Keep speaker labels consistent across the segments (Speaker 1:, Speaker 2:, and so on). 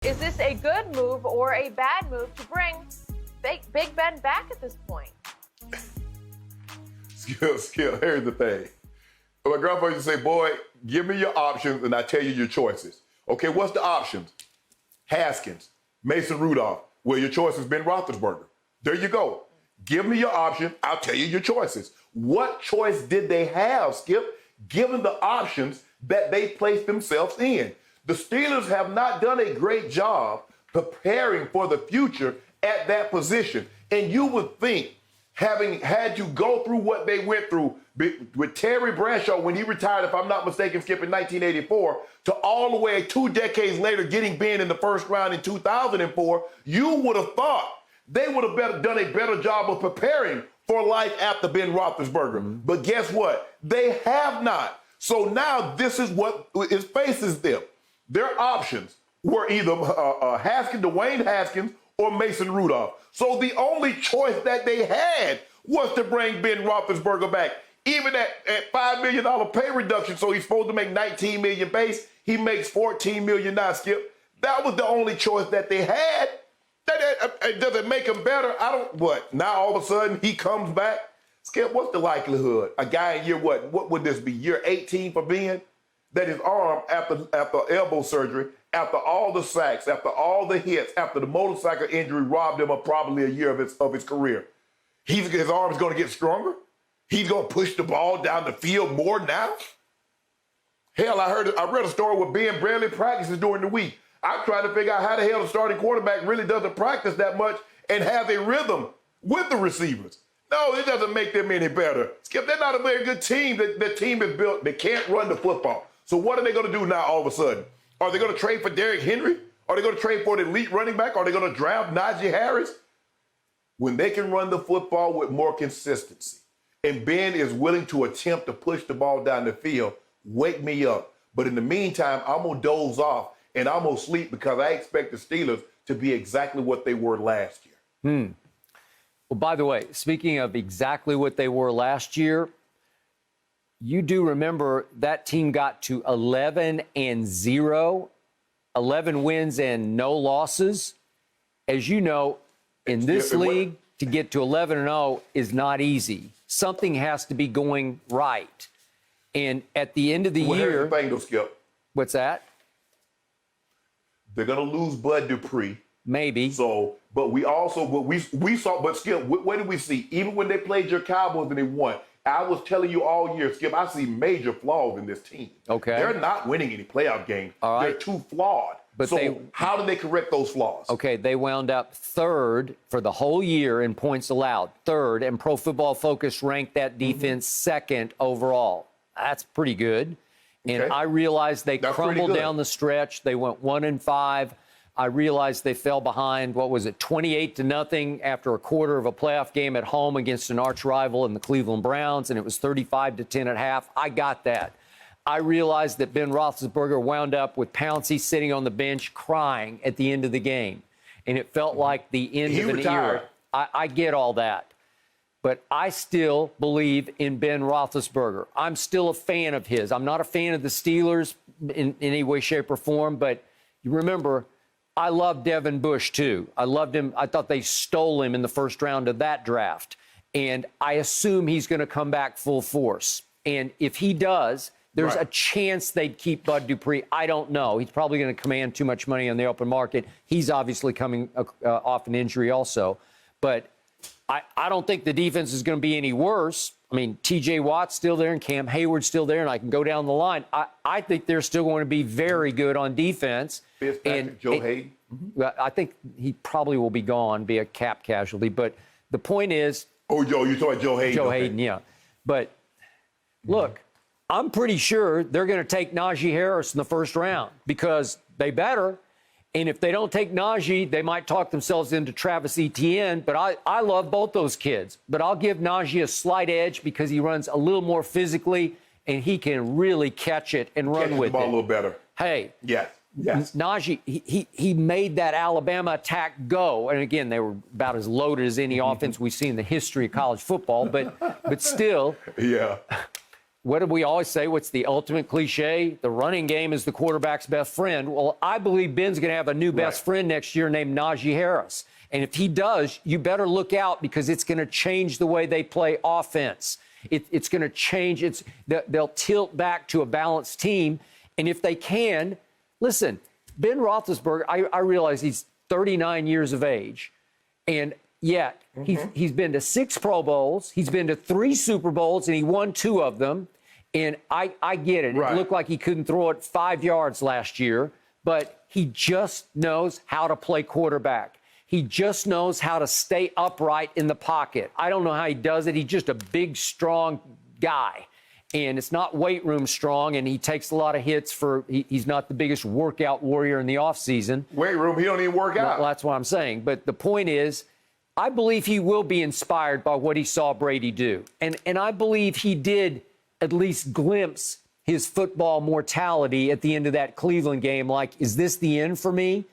Speaker 1: Is this a good move or a bad move to bring Big Ben back at this point?
Speaker 2: Skip, here's the thing. My grandfather used to say, boy, give me your options and I tell you your choices. Okay, what's the options? Haskins, Mason Rudolph. Well, your choice has been Roethlisberger. There you go. Give me your option, I'll tell you your choices. What choice did they have, Skip, given the options that they placed themselves in? The Steelers have not done a great job preparing for the future at that position. And you would think, having had you go through what they went through with Terry Bradshaw when he retired, if I'm not mistaken, Skip, in 1984, to all the way 2 decades later getting Ben in the first round in 2004, you would have thought they would have done a better job of preparing for life after Ben Roethlisberger. Mm-hmm. But guess what? They have not. So now this is what it faces them. Their options were either Dwayne Haskins or Mason Rudolph. So the only choice that they had was to bring Ben Roethlisberger back. Even at $5 million pay reduction, so he's supposed to make $19 million base, he makes $14 million now, Skip. That was the only choice that they had. Does it make him better? Now all of a sudden he comes back? Skip, what's the likelihood? A guy in year what would this be, year 18 for Ben? That his arm, after elbow surgery, after all the sacks, after all the hits, after the motorcycle injury robbed him of probably a year of his career. His arm is going to get stronger? He's going to push the ball down the field more now? Hell, I read a story where Ben barely practices during the week. I'm trying to figure out how the hell the starting quarterback really doesn't practice that much and have a rhythm with the receivers. No, it doesn't make them any better. Skip, they're not a very good team. The team is built. They can't run the football. So what are they going to do now all of a sudden? Are they going to trade for Derrick Henry? Are they going to trade for an elite running back? Are they going to draft Najee Harris? When they can run the football with more consistency and Ben is willing to attempt to push the ball down the field, wake me up. But in the meantime, I'm going to doze off and I'm going to sleep because I expect the Steelers to be exactly what they were last year.
Speaker 3: Well, by the way, speaking of exactly what they were last year, you do remember that team got to 11-0, 11 wins and no losses. As you know, in this league, to get to 11-0 is not easy. Something has to be going right. And at the end of the year...
Speaker 2: Here's the thing, though, Skip.
Speaker 3: What's that?
Speaker 2: They're going to lose Bud Dupree.
Speaker 3: Maybe.
Speaker 2: So, but we also, we saw, but Skip, what did we see? Even when they played your Cowboys and they won, I was telling you all year, Skip, I see major flaws in this team.
Speaker 3: Okay.
Speaker 2: They're not winning any playoff games.
Speaker 3: All right.
Speaker 2: They're too flawed. But how do they correct those flaws?
Speaker 3: Okay, they wound up third for the whole year in points allowed, third, and Pro Football Focus ranked that defense second overall. That's pretty good. And I realized they crumbled down the stretch. They went 1-5. I realized they fell behind, 28-0 after a quarter of a playoff game at home against an arch rival in the Cleveland Browns, and it was 35-10 at half. I got that. I realized that Ben Roethlisberger wound up with Pouncey sitting on the bench crying at the end of the game, and it felt like the end of an era. I get all that. But I still believe in Ben Roethlisberger. I'm still a fan of his. I'm not a fan of the Steelers in any way, shape, or form, but you remember, I love Devin Bush, too. I loved him. I thought they stole him in the first round of that draft. And I assume he's going to come back full force. And if he does, there's a chance they'd keep Bud Dupree. I don't know. He's probably going to command too much money on the open market. He's obviously coming off an injury also. But I don't think the defense is going to be any worse. I mean, T.J. Watt's still there and Cam Hayward's still there, and I can go down the line. I think they're still going to be very good on defense.
Speaker 2: Joe Hayden?
Speaker 3: I think he probably will be gone, be a cap casualty. But the point is...
Speaker 2: Oh, you're talking about Joe Hayden.
Speaker 3: Joe Hayden, yeah. But, look, I'm pretty sure they're going to take Najee Harris in the first round because they better. And if they don't take Najee, they might talk themselves into Travis Etienne. But I love both those kids. But I'll give Najee a slight edge because he runs a little more physically, and he can really catch it and run with it.
Speaker 2: The ball a little better.
Speaker 3: Hey.
Speaker 2: Yes.
Speaker 3: Najee, he made that Alabama attack go. And, again, they were about as loaded as any offense we've seen in the history of college football. But still.
Speaker 2: Yeah.
Speaker 3: what do we always say? What's the ultimate cliche? The running game is the quarterback's best friend. Well, I believe Ben's going to have a new best friend next year named Najee Harris. And if he does, you better look out because it's going to change the way they play offense. It's going to change. They'll tilt back to a balanced team. And if they can, listen, Ben Roethlisberger, I realize he's 39 years of age. And yet he's been to 6 Pro Bowls. He's been to 3 Super Bowls, and he won 2 of them. And I get it. It looked like he couldn't throw it 5 yards last year. But he just knows how to play quarterback. He just knows how to stay upright in the pocket. I don't know how he does it. He's just a big, strong guy. And it's not weight room strong, and he takes a lot of hits he's not the biggest workout warrior in the offseason.
Speaker 2: Weight room, he don't even work out.
Speaker 3: Well, that's what I'm saying. But the point is, I believe he will be inspired by what he saw Brady do. And I believe he did at least glimpse his football mortality at the end of that Cleveland game. Like, is this the end for me?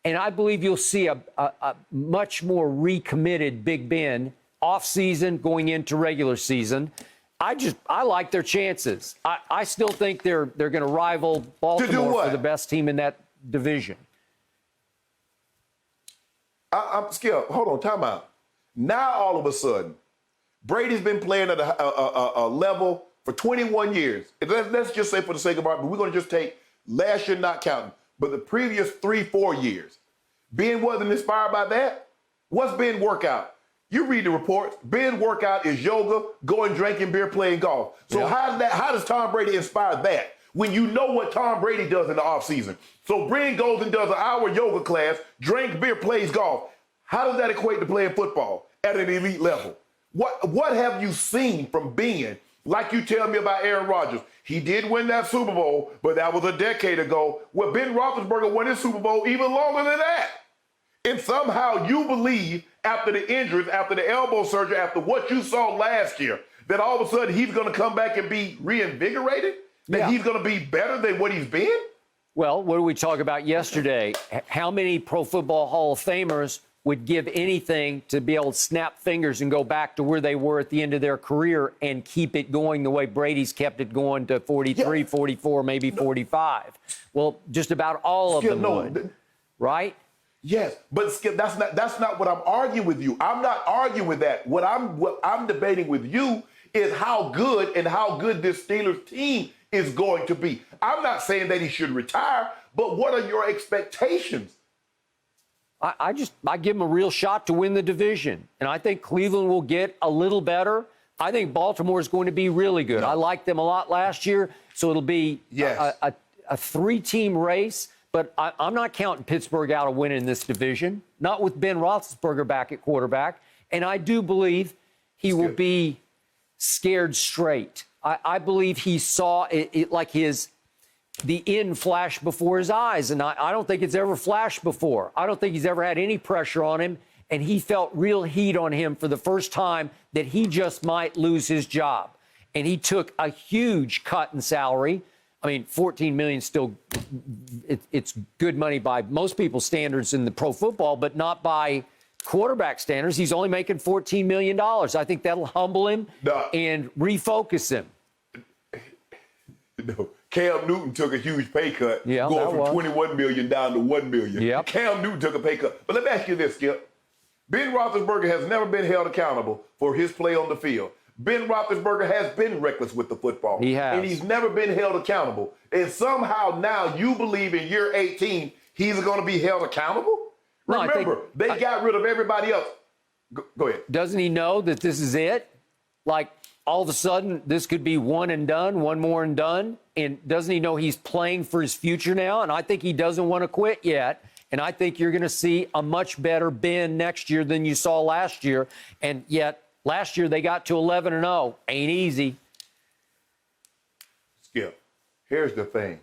Speaker 3: And I believe you'll see a much more recommitted Big Ben offseason going into regular season. I like their chances. I still think they're going to rival Baltimore for the best team in that division.
Speaker 2: I'm Skip. Hold on, time out. Now all of a sudden, Brady's been playing at a level for 21 years. Let's just say for the sake of argument, we're going to just take last year not counting, but the previous 3-4 years. Ben wasn't inspired by that. What's Ben workout? You read the reports. Ben workout is yoga, going drinking beer, playing golf. So how does Tom Brady inspire that when you know what Tom Brady does in the offseason? So Ben goes and does an hour yoga class, drinks beer, plays golf. How does that equate to playing football at an elite level? What have you seen from Ben? Like you tell me about Aaron Rodgers. He did win that Super Bowl, but that was a decade ago. Well, Ben Roethlisberger won his Super Bowl even longer than that. And somehow you believe after the injuries, after the elbow surgery, after what you saw last year, that all of a sudden he's going to come back and be reinvigorated? That he's going to be better than what he's been?
Speaker 3: Well, what did we talk about yesterday? How many Pro Football Hall of Famers would give anything to be able to snap fingers and go back to where they were at the end of their career and keep it going the way Brady's kept it going to 43, 44, maybe 45. Well, just about all of them would, right?
Speaker 2: Yes, but Skip, that's not what I'm arguing with you. I'm not arguing with that. What I'm debating with you is how good this Steelers team is going to be. I'm not saying that he should retire, but what are your expectations?
Speaker 3: I give them a real shot to win the division. And I think Cleveland will get a little better. I think Baltimore is going to be really good. I liked them a lot last year. So it'll be a 3-team race. But I'm not counting Pittsburgh out of winning this division, not with Ben Roethlisberger back at quarterback. And I do believe he will be scared straight. I believe he saw it like the end flash before his eyes. And I don't think it's ever flashed before. I don't think he's ever had any pressure on him. And he felt real heat on him for the first time that he just might lose his job. And he took a huge cut in salary. I mean, $14 million still, it's good money by most people's standards in the pro football, but not by quarterback standards. He's only making $14 million. I think that'll humble him and refocus him.
Speaker 2: No. Cam Newton took a huge pay cut, going from $21 million down to $1 million.
Speaker 3: Yep.
Speaker 2: Cam Newton took a pay cut. But let me ask you this, Skip. Ben Roethlisberger has never been held accountable for his play on the field. Ben Roethlisberger has been reckless with the football.
Speaker 3: He has.
Speaker 2: And he's never been held accountable. And somehow now you believe in year 18 he's going to be held accountable?
Speaker 3: No,
Speaker 2: Remember, they got rid of everybody else. Go ahead.
Speaker 3: Doesn't he know that this is it? Like, all of a sudden, this could be one and done, one more and done. And doesn't he know he's playing for his future now? And I think he doesn't want to quit yet. And I think you're going to see a much better Ben next year than you saw last year. And yet, last year they got to 11-0. Ain't easy.
Speaker 2: Skip, here's the thing.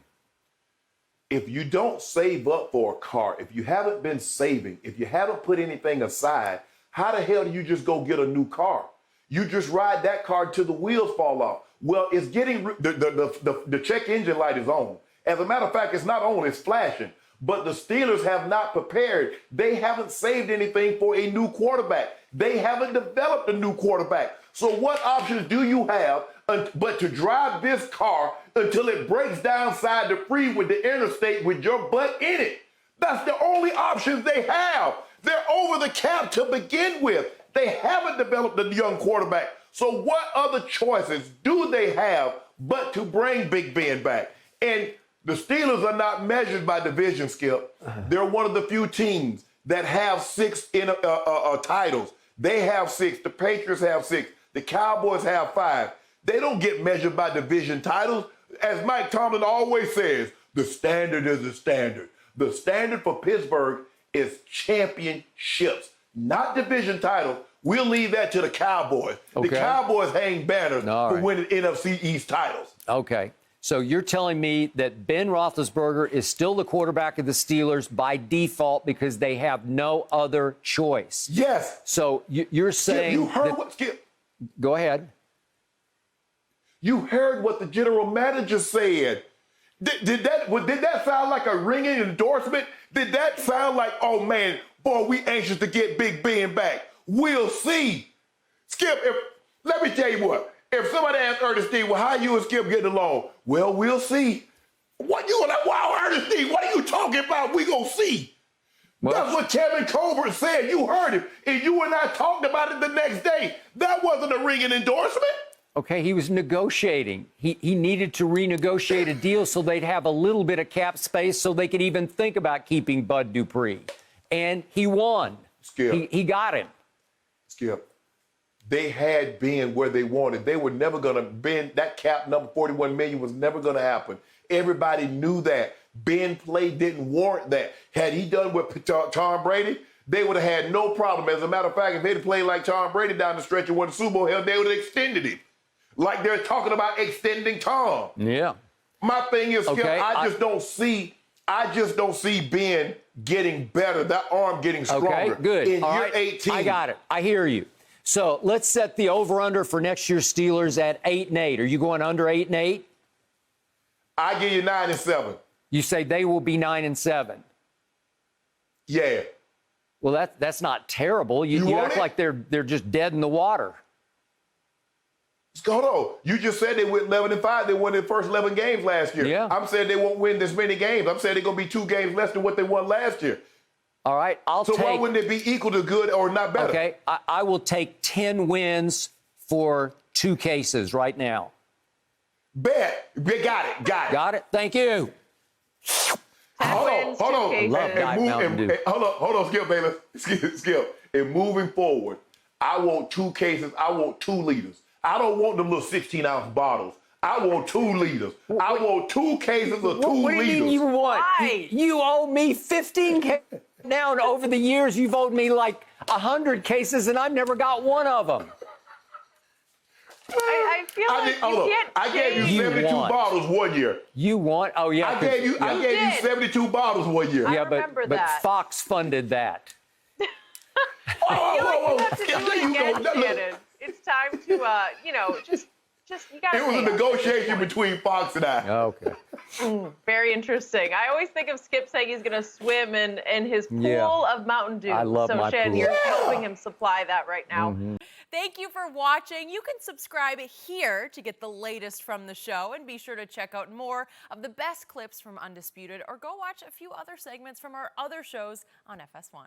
Speaker 2: If you don't save up for a car, if you haven't been saving, if you haven't put anything aside, how the hell do you just go get a new car? You just ride that car till the wheels fall off. Well, it's getting, the check engine light is on. As a matter of fact, it's not on, it's flashing. But the Steelers have not prepared. They haven't saved anything for a new quarterback. They haven't developed a new quarterback. So what options do you have but to drive this car until it breaks down side the freeway, the interstate with your butt in it. That's the only options they have. They're over the cap to begin with. They haven't developed a young quarterback. So what other choices do they have but to bring Big Ben back? And the Steelers are not measured by division, Skip. They're one of the few teams that have 6 titles. They have 6. The Patriots have 6. The Cowboys have 5. They don't get measured by division titles. As Mike Tomlin always says, the standard is the standard. The standard for Pittsburgh is championships, not division titles. We'll leave that to the Cowboys.
Speaker 3: Okay.
Speaker 2: The Cowboys hang banners for winning NFC East titles.
Speaker 3: Okay. So you're telling me that Ben Roethlisberger is still the quarterback of the Steelers by default because they have no other choice?
Speaker 2: Yes.
Speaker 3: So you're saying...
Speaker 2: Skip, you heard what, Skip?
Speaker 3: Go ahead.
Speaker 2: You heard what the general manager said. Did that sound like a ringing endorsement? Did that sound like, oh man, boy, we anxious to get Big Ben back? We'll see. Skip, let me tell you what. If somebody asked Ernestine, well, how you and Skip getting along? Well, we'll see. What you gonna, wow, Ernestine, what are you talking about? We gonna see. Well, that's what Kevin Colbert said. You heard him. And you and I talked about it the next day. That wasn't a ringing endorsement.
Speaker 3: Okay, he was negotiating. He needed to renegotiate a deal so they'd have a little bit of cap space so they could even think about keeping Bud Dupree. And he won.
Speaker 2: Skip.
Speaker 3: He got him.
Speaker 2: Skip. They had Ben where they wanted. They were never going to, Ben, that cap number 41 million was never going to happen. Everybody knew that. Ben play didn't warrant that. Had he done with Tom Brady, they would have had no problem. As a matter of fact, if they'd played like Tom Brady down the stretch and won the Super Bowl, hell, they would have extended him. Like they're talking about extending Tom.
Speaker 3: Yeah.
Speaker 2: My thing is, Skip,
Speaker 3: Okay,
Speaker 2: I just don't see Ben getting better, that arm getting stronger.
Speaker 3: Okay, good.
Speaker 2: In
Speaker 3: All
Speaker 2: year
Speaker 3: right.
Speaker 2: 18.
Speaker 3: I got it. I hear you. So let's set the over-under for next year's Steelers at 8-8. Are you going under 8-8?
Speaker 2: I give you 9-7.
Speaker 3: You say they will be 9-7.
Speaker 2: Yeah.
Speaker 3: Well, that's not terrible. You act like they're just dead in the water.
Speaker 2: Hold on. You just said they went 11-5. They won their first 11 games last year.
Speaker 3: Yeah.
Speaker 2: I'm saying they won't win this many games. I'm saying they're going to be 2 games less than what they won last year.
Speaker 3: All right,
Speaker 2: So why wouldn't it be equal to good or not better?
Speaker 3: Okay, I will take 10 wins for 2 cases right now.
Speaker 2: Bet. Got it.
Speaker 3: Got it? Thank you.
Speaker 2: Hold on.
Speaker 1: I
Speaker 3: love Diet Mountain Dew.
Speaker 2: Hold on, Skip Bayless. Skip. And moving forward, I want 2 cases. I want 2 liters. I don't want them little 16-ounce bottles. I want 2 liters. I want 2 cases of 2 liters.
Speaker 3: What do you mean you want?
Speaker 1: Why?
Speaker 3: You owe me 15 cases. Now, over the years, you've owed me like 100 cases, and I've never got one of them.
Speaker 1: I feel like you can't
Speaker 2: I gave you 72 bottles one year.
Speaker 3: You want? Oh, yeah.
Speaker 2: I gave you 72 bottles one year.
Speaker 3: Yeah,
Speaker 1: remember
Speaker 3: but
Speaker 1: that.
Speaker 3: Fox funded that.
Speaker 2: Whoa.
Speaker 1: You have to do it again, Shannon. It's time to, just you got to.
Speaker 2: It was a negotiation between Fox and I.
Speaker 3: Okay.
Speaker 1: Very interesting. I always think of Skip saying he's going to swim in his pool of Mountain Dew.
Speaker 3: I love my
Speaker 1: Shannon,
Speaker 3: pool.
Speaker 1: you're helping him supply that right now.
Speaker 3: Mm-hmm.
Speaker 4: Thank you for watching. You can subscribe here to get the latest from the show, and be sure to check out more of the best clips from Undisputed, or go watch a few other segments from our other shows on FS1.